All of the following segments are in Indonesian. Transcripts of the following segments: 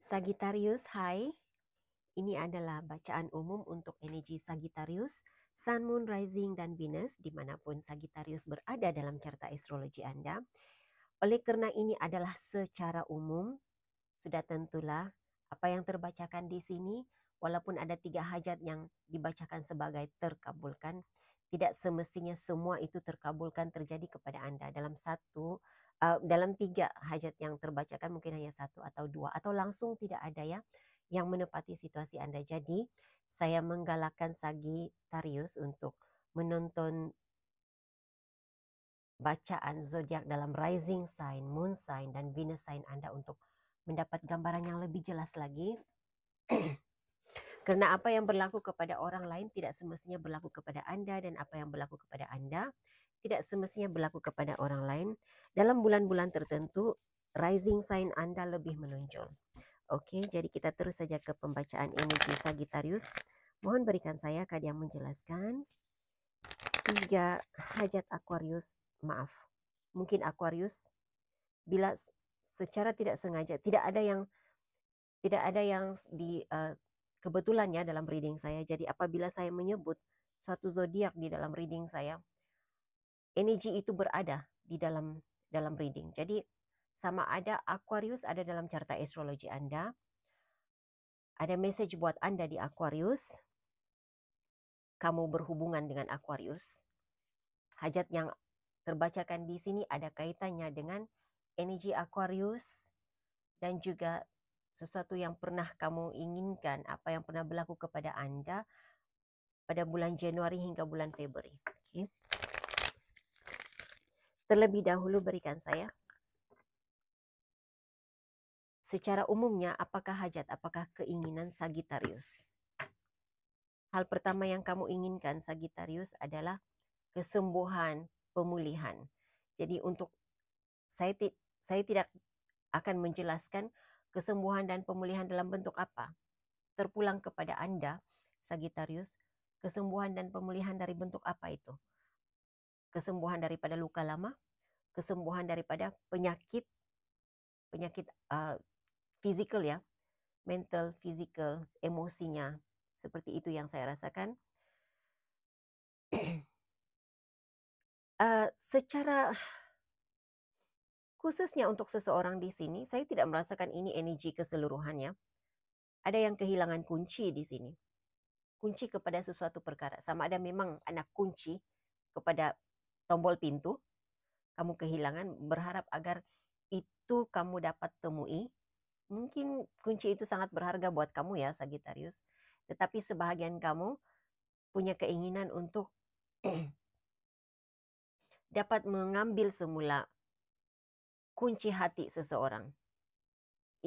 Sagittarius, hai. Ini adalah bacaan umum untuk energi Sagittarius, Sun, Moon, Rising, dan Venus dimanapun Sagittarius berada dalam carta astrologi Anda. Oleh karena ini adalah secara umum, sudah tentulah apa yang terbacakan di sini, walaupun ada 3 hajat yang dibacakan sebagai terkabulkan, tidak semestinya semua itu terkabulkan terjadi kepada Anda. Dalam 3 hajat yang terbacakan mungkin hanya 1 atau 2 atau langsung tidak ada ya yang menepati situasi Anda. Jadi saya menggalakkan Sagittarius untuk menonton bacaan zodiak dalam rising sign, moon sign, dan Venus sign Anda untuk mendapat gambaran yang lebih jelas lagi. Karena apa yang berlaku kepada orang lain tidak semestinya berlaku kepada Anda, dan apa yang berlaku kepada Anda tidak semestinya berlaku kepada orang lain. Dalam bulan-bulan tertentu, rising sign Anda lebih menonjol. Oke, jadi kita terus saja ke pembacaan energi Sagittarius. Mohon berikan saya Kak yang menjelaskan 3 hajat Aquarius. Maaf, mungkin Aquarius bila secara tidak sengaja tidak ada yang di kebetulannya dalam reading saya. Jadi apabila saya menyebut suatu zodiak di dalam reading saya, energi itu berada di dalam reading. Jadi sama ada Aquarius ada dalam carta astrologi Anda, ada message buat Anda di Aquarius, kamu berhubungan dengan Aquarius. Hajat yang terbacakan di sini ada kaitannya dengan energi Aquarius dan juga sesuatu yang pernah kamu inginkan, apa yang pernah berlaku kepada Anda pada bulan Januari hingga bulan Februari. Okay. Terlebih dahulu berikan saya secara umumnya apakah hajat, apakah keinginan Sagittarius. Hal pertama yang kamu inginkan Sagittarius adalah kesembuhan, pemulihan. Jadi untuk saya tidak akan menjelaskan kesembuhan dan pemulihan dalam bentuk apa. Terpulang kepada Anda, Sagittarius, kesembuhan dan pemulihan dari bentuk apa itu? Kesembuhan daripada luka lama, kesembuhan daripada penyakit physical ya, mental, physical, emosinya. Seperti itu yang saya rasakan. Secara khususnya untuk seseorang di sini, saya tidak merasakan ini energi keseluruhannya. Ada yang kehilangan kunci di sini. Kunci kepada sesuatu perkara. Sama ada memang anak kunci kepada tombol pintu, kamu kehilangan, berharap agar itu kamu dapat temui. Mungkin kunci itu sangat berharga buat kamu ya Sagittarius. Tetapi sebahagian kamu punya keinginan untuk dapat mengambil semula kunci hati seseorang.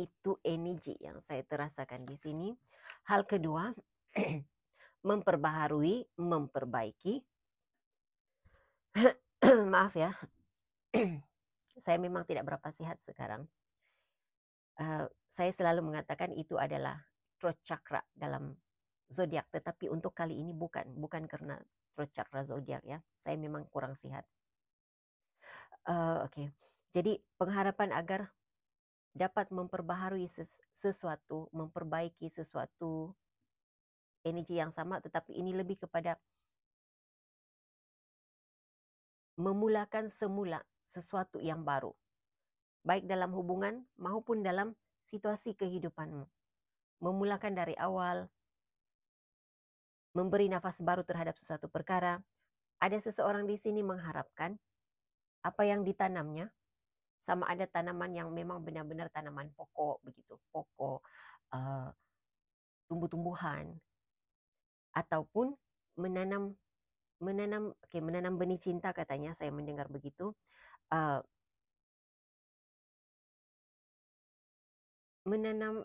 Itu energi yang saya terasakan di sini. Hal kedua, memperbaharui, memperbaiki. Maaf ya, saya memang tidak berapa sehat sekarang. Saya selalu mengatakan itu adalah throat chakra dalam zodiak, tetapi untuk kali ini bukan karena throat chakra zodiak ya. Saya memang kurang sehat. Oke. Jadi pengharapan agar dapat memperbaharui sesuatu, memperbaiki sesuatu, energi yang sama, tetapi ini lebih kepada memulakan semula sesuatu yang baru. Baik dalam hubungan maupun dalam situasi kehidupanmu. Memulakan dari awal, memberi nafas baru terhadap sesuatu perkara. Ada seseorang di sini mengharapkan apa yang ditanamnya, sama ada tanaman yang memang benar-benar tanaman pokok, begitu, pokok, tumbuh-tumbuhan, ataupun menanam benih cinta katanya, saya mendengar begitu. Menanam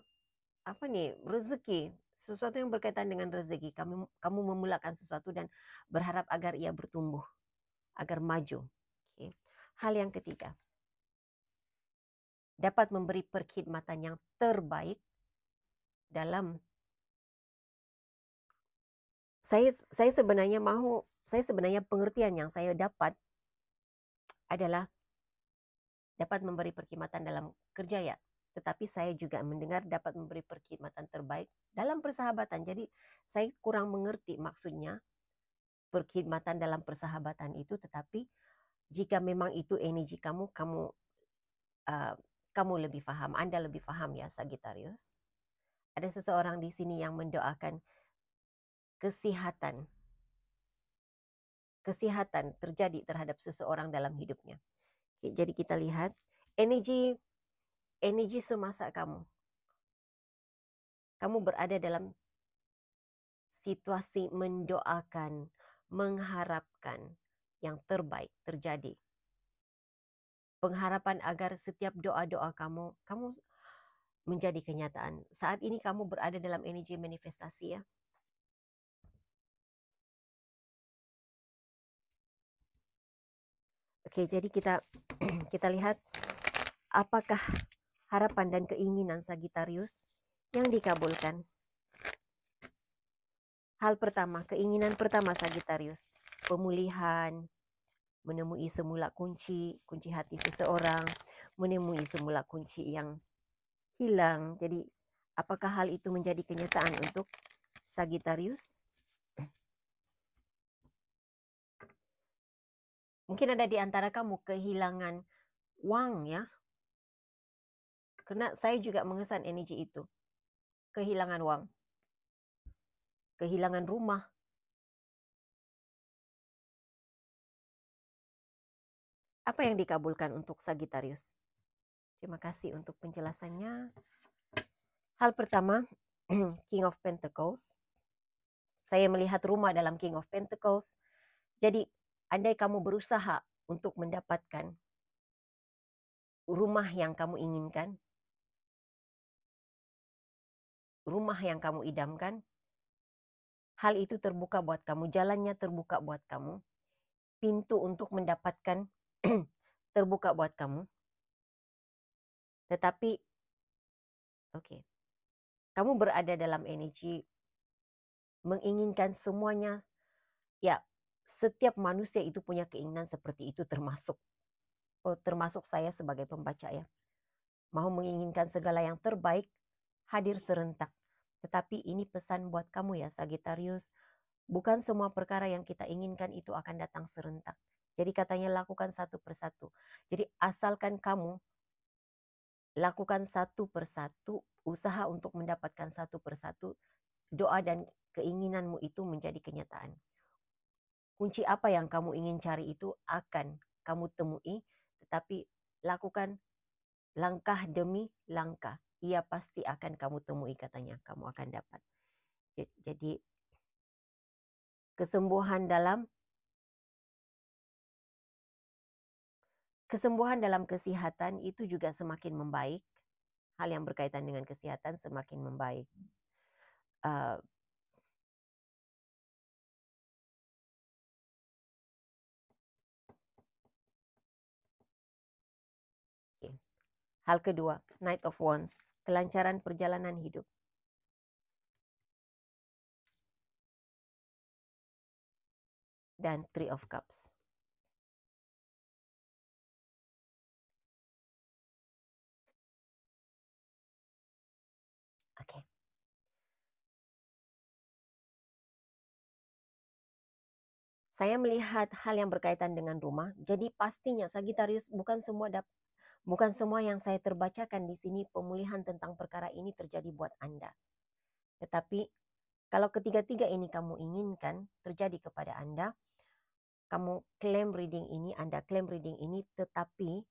rezeki, sesuatu yang berkaitan dengan rezeki. Kamu memulakan sesuatu dan berharap agar ia bertumbuh, agar maju. Okay. Hal yang ketiga, dapat memberi perkhidmatan yang terbaik dalam saya sebenarnya pengertian yang saya dapat adalah dapat memberi perkhidmatan dalam kerja ya. tetapi saya juga mendengar dapat memberi perkhidmatan terbaik dalam persahabatan. Jadi saya kurang mengerti maksudnya perkhidmatan dalam persahabatan itu, tetapi jika memang itu energi kamu, uh, kamu lebih paham, Anda lebih paham ya Sagittarius. Ada seseorang di sini yang mendoakan kesehatan terjadi terhadap seseorang dalam hidupnya. Jadi kita lihat energi semasa kamu berada dalam situasi mendoakan, mengharapkan yang terbaik terjadi. Pengharapan agar setiap doa-doa kamu menjadi kenyataan. Saat ini kamu berada dalam energi manifestasi ya. Oke, jadi kita lihat apakah harapan dan keinginan Sagittarius yang dikabulkan. Hal pertama, keinginan pertama Sagittarius, pemulihan, menemui semula kunci hati seseorang, menemui semula kunci yang hilang. Jadi, apakah hal itu menjadi kenyataan untuk Sagittarius? Mungkin ada di antara kamu kehilangan uang ya. Karena saya juga mengesan energi itu. Kehilangan uang. Kehilangan rumah. Apa yang dikabulkan untuk Sagittarius? Terima kasih untuk penjelasannya. Hal pertama, King of Pentacles. Saya melihat rumah dalam King of Pentacles. Jadi, andai kamu berusaha untuk mendapatkan rumah yang kamu inginkan, rumah yang kamu idamkan, hal itu terbuka buat kamu, jalannya terbuka buat kamu, pintu untuk mendapatkan terbuka buat kamu. Tetapi, oke, kamu berada dalam energi menginginkan semuanya. Ya, setiap manusia itu punya keinginan seperti itu, termasuk saya sebagai pembaca ya. Mau menginginkan segala yang terbaik, hadir serentak. Tetapi ini pesan buat kamu ya Sagittarius, bukan semua perkara yang kita inginkan itu akan datang serentak. Jadi katanya lakukan satu persatu. Jadi asalkan kamu lakukan satu persatu, usaha untuk mendapatkan satu persatu, doa dan keinginanmu itu menjadi kenyataan. Kunci apa yang kamu ingin cari itu akan kamu temui, tetapi lakukan langkah demi langkah. Ia pasti akan kamu temui katanya, kamu akan dapat. Jadi kesembuhan dalam kesehatan itu juga semakin membaik. Hal yang berkaitan dengan kesehatan semakin membaik. Hal kedua, Knight of Wands, kelancaran perjalanan hidup. Dan Three of Cups. Oke. Saya melihat hal yang berkaitan dengan rumah. Jadi pastinya Sagittarius bukan semua yang saya terbacakan di sini pemulihan tentang perkara ini terjadi buat Anda. Tetapi kalau ketiga-tiga ini kamu inginkan terjadi kepada Anda, kamu klaim reading ini, Anda klaim reading ini, tetapi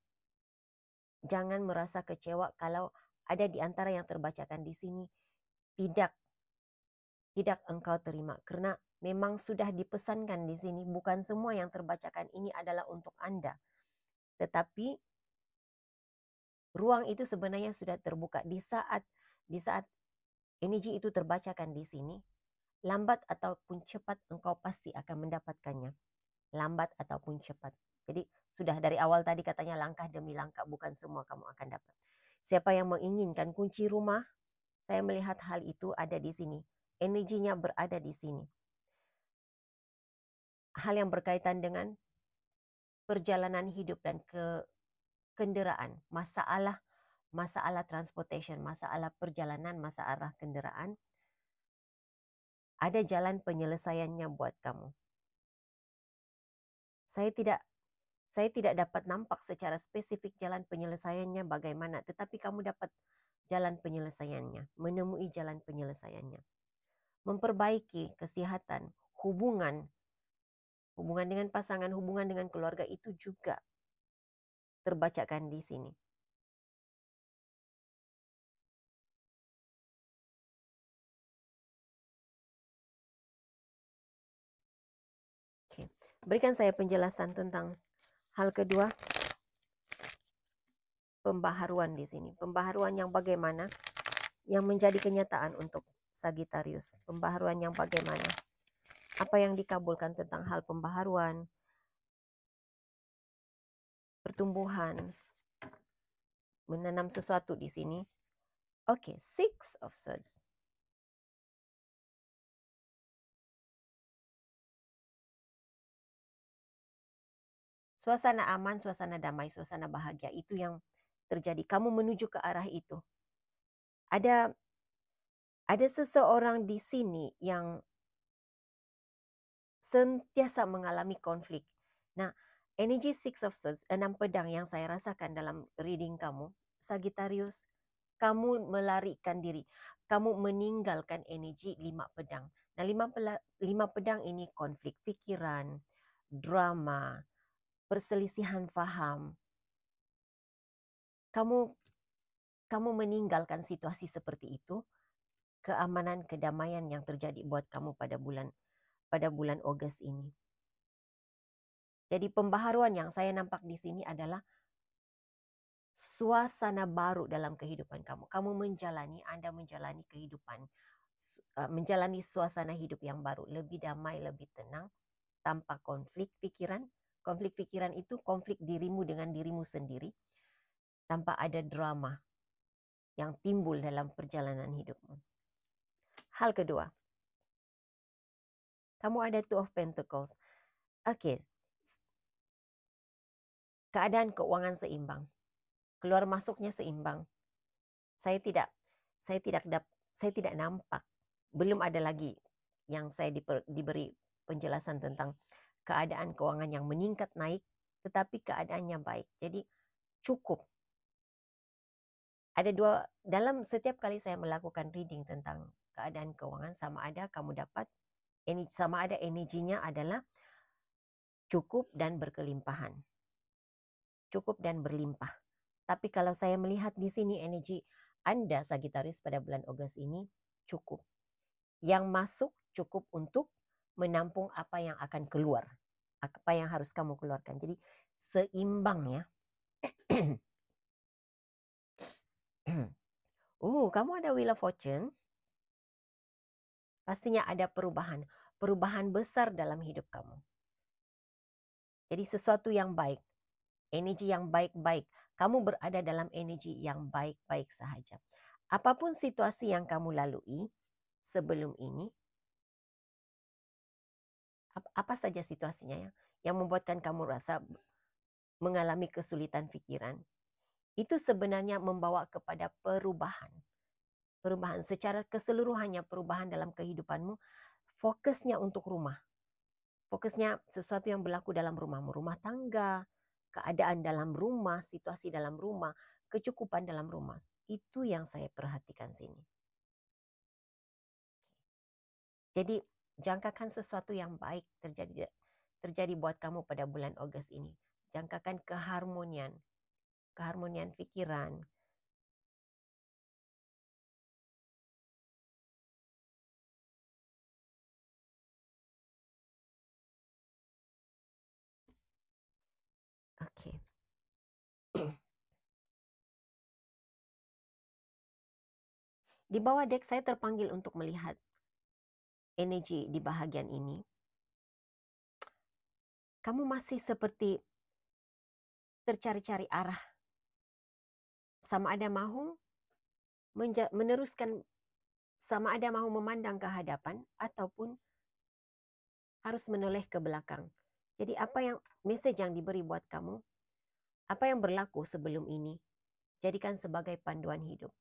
jangan merasa kecewa kalau ada di antara yang terbacakan di sini tidak engkau terima, karena memang sudah dipesankan di sini bukan semua yang terbacakan ini adalah untuk Anda. Tetapi ruang itu sebenarnya sudah terbuka di saat energi itu terbacakan di sini, lambat ataupun cepat engkau pasti akan mendapatkannya. Lambat ataupun cepat. Jadi sudah dari awal tadi katanya langkah demi langkah, bukan semua kamu akan dapat. Siapa yang menginginkan kunci rumah, saya melihat hal itu ada di sini. Energinya berada di sini. Hal yang berkaitan dengan perjalanan hidup dan kendaraan, masalah masalah transportation, masalah perjalanan, masalah kenderaan, ada jalan penyelesaiannya buat kamu. Saya tidak dapat nampak secara spesifik jalan penyelesaiannya bagaimana, tetapi kamu dapat jalan penyelesaiannya, menemui jalan penyelesaiannya. Memperbaiki kesehatan, hubungan dengan pasangan, hubungan dengan keluarga itu juga terbacakan di sini. Oke. Berikan saya penjelasan tentang hal kedua, pembaharuan di sini. Pembaharuan yang bagaimana yang menjadi kenyataan untuk Sagittarius. Pembaharuan yang bagaimana? Apa yang dikabulkan tentang hal pembaharuan, pertumbuhan, menanam sesuatu di sini. Oke, Six of Swords. Suasana aman, suasana damai, suasana bahagia, itu yang terjadi. Kamu menuju ke arah itu. Ada seseorang di sini yang sentiasa mengalami konflik. Nah, energi Six of Swords, 6 pedang yang saya rasakan dalam reading kamu, Sagittarius, kamu melarikan diri. Kamu meninggalkan energi 5 pedang. Nah, 5 pedang ini konflik pikiran, drama, perselisihan faham. Kamu meninggalkan situasi seperti itu, keamanan, kedamaian yang terjadi buat kamu pada bulan Ogos ini. Jadi pembaharuan yang saya nampak di sini adalah suasana baru dalam kehidupan kamu. Anda menjalani kehidupan, menjalani suasana hidup yang baru, lebih damai, lebih tenang, tanpa konflik pikiran. Konflik pikiran itu konflik dirimu dengan dirimu sendiri, tanpa ada drama yang timbul dalam perjalanan hidupmu. Hal kedua, kamu ada Two of Pentacles. Oke, keadaan keuangan seimbang, keluar masuknya seimbang. Saya tidak nampak, belum ada lagi yang saya diberi penjelasan tentang keadaan keuangan yang meningkat naik, tetapi keadaannya baik. Jadi cukup. Ada dua, dalam setiap kali saya melakukan reading tentang keadaan keuangan, sama ada kamu dapat, sama ada energinya adalah cukup dan berkelimpahan. Cukup dan berlimpah. Tapi kalau saya melihat di sini energi Anda Sagittarius pada bulan Ogos ini cukup. Yang masuk cukup untuk menampung apa yang akan keluar. Apa yang harus kamu keluarkan. Jadi seimbang ya. Kamu ada Wheel of Fortune. Pastinya ada perubahan. Perubahan besar dalam hidup kamu. Jadi sesuatu yang baik. Energi yang baik-baik. Kamu berada dalam energi yang baik-baik sahaja. Apapun situasi yang kamu lalui sebelum ini, apa saja situasinya yang membuatkan kamu rasa mengalami kesulitan pikiran, itu sebenarnya membawa kepada perubahan. Perubahan secara keseluruhannya, perubahan dalam kehidupanmu, fokusnya untuk rumah. Fokusnya sesuatu yang berlaku dalam rumahmu, rumah tangga, keadaan dalam rumah, situasi dalam rumah, kecukupan dalam rumah. Itu yang saya perhatikan sini. Jadi jangkakan sesuatu yang baik terjadi buat kamu pada bulan Ogos ini. Jangkakan keharmonian pikiran. Oke. Di bawah deck saya terpanggil untuk melihat energi di bahagian ini. Kamu masih seperti tercari-cari arah. Sama ada mahu meneruskan, sama ada mahu memandang ke hadapan ataupun harus menoleh ke belakang. Jadi apa yang message yang diberi buat kamu, apa yang berlaku sebelum ini, jadikan sebagai panduan hidup.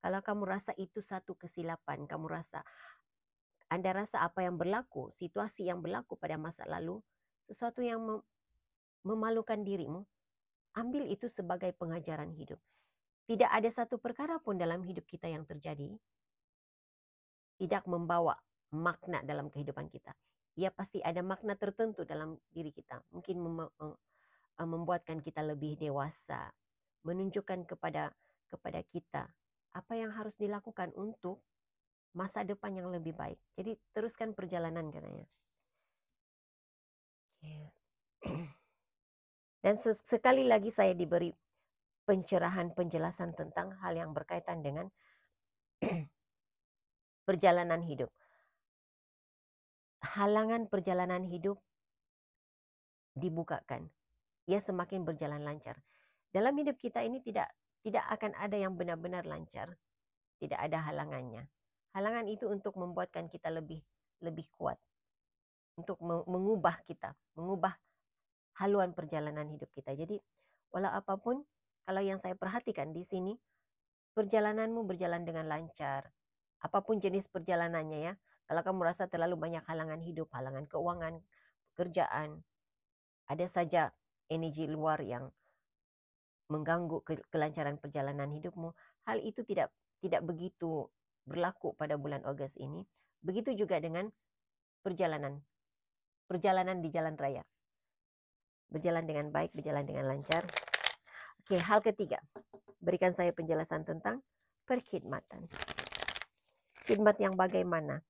Kalau kamu rasa itu satu kesilapan, Anda rasa apa yang berlaku, situasi yang berlaku pada masa lalu, sesuatu yang memalukan dirimu, ambil itu sebagai pengajaran hidup. Tidak ada satu perkara pun dalam hidup kita yang terjadi tidak membawa makna dalam kehidupan kita. Ia pasti ada makna tertentu dalam diri kita. Mungkin membuatkan kita lebih dewasa, menunjukkan kepada kita apa yang harus dilakukan untuk masa depan yang lebih baik. Jadi teruskan perjalanan katanya. Dan sekali lagi saya diberi pencerahan penjelasan tentang hal yang berkaitan dengan perjalanan hidup. Halangan perjalanan hidup dibukakan. Ia semakin berjalan lancar. Dalam hidup kita ini tidak akan ada yang benar-benar lancar. Tidak ada halangannya. Halangan itu untuk membuatkan kita lebih kuat. Untuk mengubah kita, mengubah haluan perjalanan hidup kita. Jadi, walau apapun, kalau yang saya perhatikan di sini, perjalananmu berjalan dengan lancar. Apapun jenis perjalanannya ya. Kalau kamu merasa terlalu banyak halangan hidup, halangan keuangan, pekerjaan, ada saja energi luar yang mengganggu kelancaran perjalanan hidupmu, hal itu tidak begitu berlaku pada bulan Ogos ini. Begitu juga dengan perjalanan di jalan raya. Berjalan dengan baik, berjalan dengan lancar. Oke, hal ketiga. Berikan saya penjelasan tentang perkhidmatan. Khidmat yang bagaimana?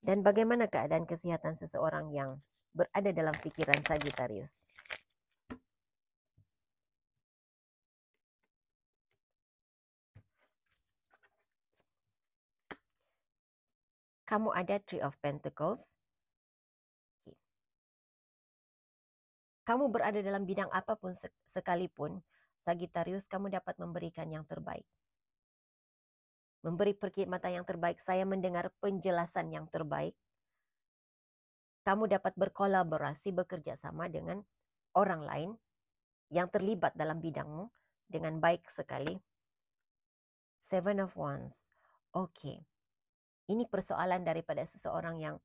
Dan bagaimana keadaan kesehatan seseorang yang berada dalam pikiran Sagittarius? Kamu ada Three of Pentacles. Kamu berada dalam bidang apapun sekalipun, Sagittarius, kamu dapat memberikan yang terbaik. Memberi perkhidmatan yang terbaik. Saya mendengar penjelasan yang terbaik. Kamu dapat berkolaborasi, bekerja sama dengan orang lain yang terlibat dalam bidangmu dengan baik sekali. Seven of Wands. Oke. Ini persoalan daripada seseorang yang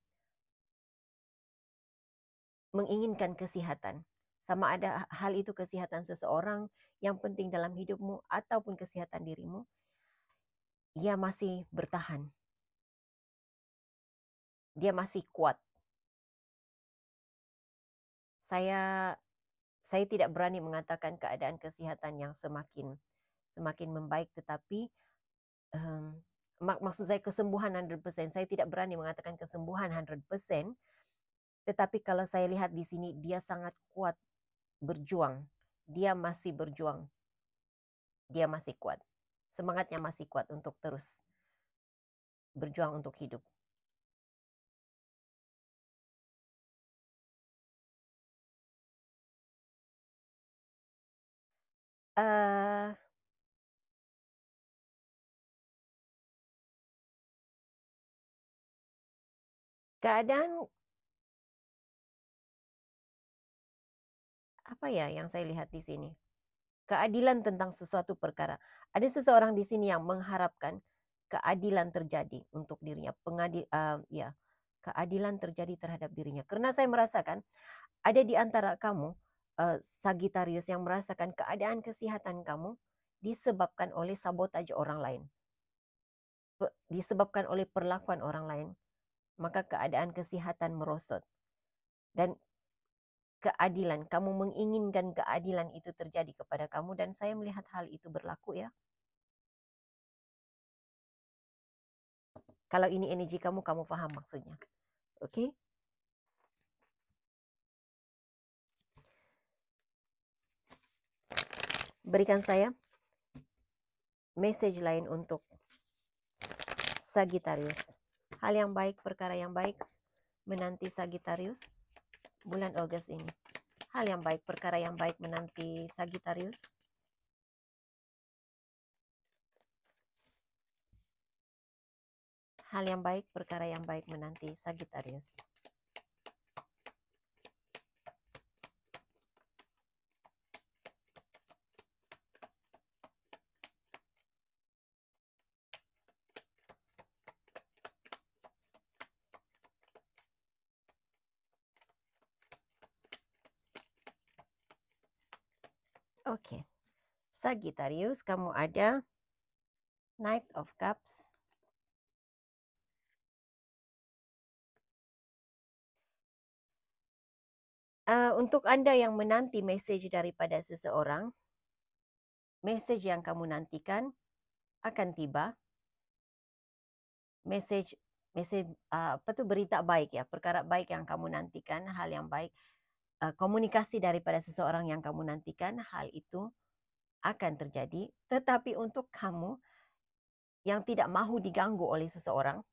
menginginkan kesehatan. Sama ada hal itu kesehatan seseorang yang penting dalam hidupmu ataupun kesehatan dirimu. Ia masih bertahan. Dia masih kuat. Saya tidak berani mengatakan keadaan kesehatan yang semakin membaik, tetapi maksud saya kesembuhan 100%. Saya tidak berani mengatakan kesembuhan 100%, tetapi kalau saya lihat di sini dia sangat kuat berjuang. Dia masih berjuang. Dia masih kuat. Semangatnya masih kuat untuk terus berjuang untuk hidup. Keadaan apa ya yang saya lihat di sini? Keadilan tentang sesuatu perkara. Ada seseorang di sini yang mengharapkan keadilan terjadi untuk dirinya. Keadilan terjadi terhadap dirinya. Karena saya merasakan ada di antara kamu, Sagittarius, yang merasakan keadaan kesehatan kamu disebabkan oleh sabotaj orang lain. Disebabkan oleh perlakuan orang lain. Maka keadaan kesehatan merosot. Dan keadilan, kamu menginginkan keadilan itu terjadi kepada kamu, dan saya melihat hal itu berlaku ya. Kalau ini energi kamu paham maksudnya. Oke? Berikan saya message lain untuk Sagittarius. Hal yang baik, perkara yang baik menanti Sagittarius bulan Ogos ini. Hal yang baik, perkara yang baik menanti Sagittarius. Hal yang baik, perkara yang baik menanti Sagittarius. Oke. Sagittarius, kamu ada Knight of Cups. Untuk Anda yang menanti message daripada seseorang, message yang kamu nantikan akan tiba. Message berita baik ya, perkara baik yang kamu nantikan, hal yang baik, komunikasi daripada seseorang yang kamu nantikan, hal itu akan terjadi. Tetapi untuk kamu yang tidak mahu diganggu oleh seseorang,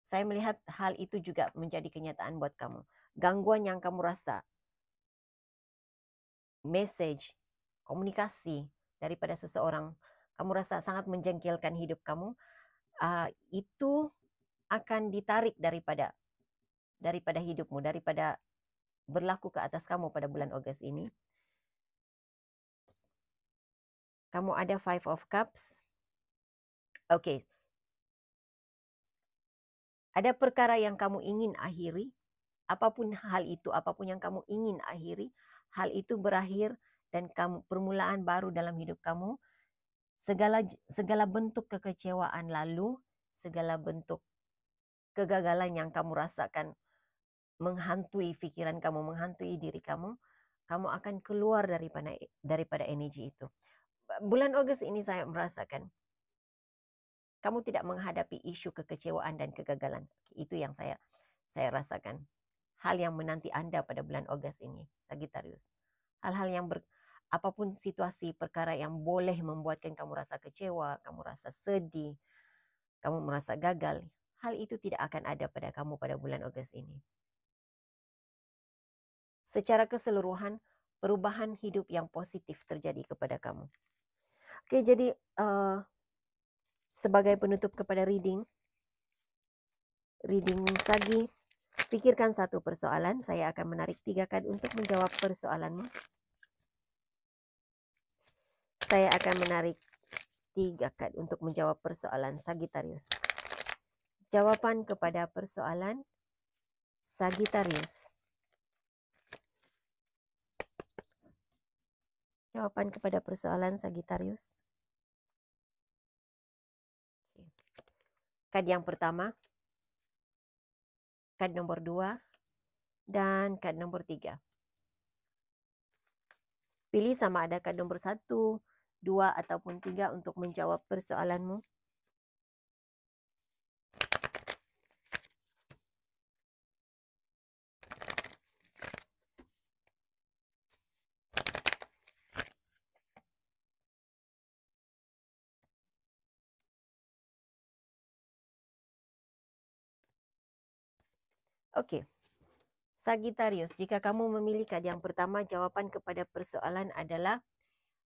saya melihat hal itu juga menjadi kenyataan buat kamu. Gangguan yang kamu rasa, message, komunikasi daripada seseorang, kamu rasa sangat menjengkelkan hidup kamu, itu akan ditarik daripada hidupmu, daripada berlaku ke atas kamu pada bulan Ogos ini. Kamu ada Five of Cups. Oke. Ada perkara yang kamu ingin akhiri, apapun hal itu, apapun yang kamu ingin akhiri, hal itu berakhir dan kamu permulaan baru dalam hidup kamu. Segala bentuk kekecewaan lalu, segala bentuk kegagalan yang kamu rasakan menghantui pikiran kamu, menghantui diri kamu, kamu akan keluar daripada energi itu. Bulan Ogos ini saya merasakan kamu tidak menghadapi isu kekecewaan dan kegagalan. Itu yang saya rasakan. Hal yang menanti Anda pada bulan Ogos ini, Sagittarius. Hal-hal yang apapun situasi, perkara yang boleh membuatkan kamu rasa kecewa, kamu rasa sedih, kamu merasa gagal, hal itu tidak akan ada pada kamu pada bulan Ogos ini. Secara keseluruhan, perubahan hidup yang positif terjadi kepada kamu. Oke, jadi sebagai penutup kepada reading Sagi, pikirkan satu persoalan. Saya akan menarik 3 kad untuk menjawab persoalanmu. Saya akan menarik 3 kad untuk menjawab persoalan Sagittarius. Jawaban kepada persoalan Sagittarius. Jawaban kepada persoalan Sagittarius. Kad yang pertama, kad nomor 2, dan kad nomor 3. Pilih sama ada kad nomor 1, 2, ataupun 3 untuk menjawab persoalanmu. Oke. Sagittarius, jika kamu memilih kad yang pertama, jawaban kepada persoalan adalah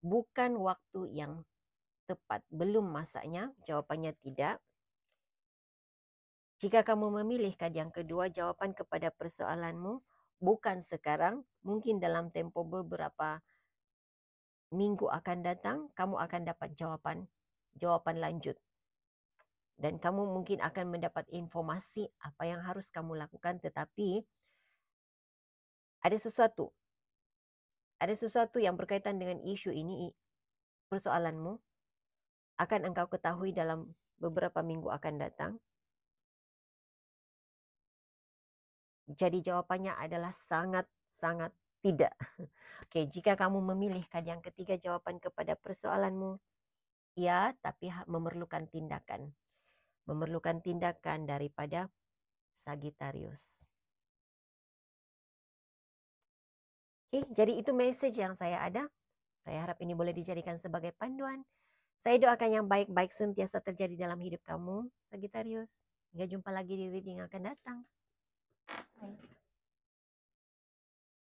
bukan waktu yang tepat, belum masanya. Jawabannya tidak. Jika kamu memilih kad yang kedua, jawaban kepada persoalanmu bukan sekarang, mungkin dalam tempo beberapa minggu akan datang, kamu akan dapat jawaban lanjut. Dan kamu mungkin akan mendapat informasi apa yang harus kamu lakukan, tetapi ada sesuatu yang berkaitan dengan isu ini, persoalanmu, akan engkau ketahui dalam beberapa minggu akan datang. Jadi jawabannya adalah sangat tidak. Oke, jika kamu memilih kad yang ketiga, jawaban kepada persoalanmu, ya, tapi memerlukan tindakan. Memerlukan tindakan daripada Sagittarius. Oke, jadi itu message yang saya ada. Saya harap ini boleh dijadikan sebagai panduan. Saya doakan yang baik-baik sentiasa terjadi dalam hidup kamu, Sagittarius. Hingga jumpa lagi di reading yang akan datang. Bye.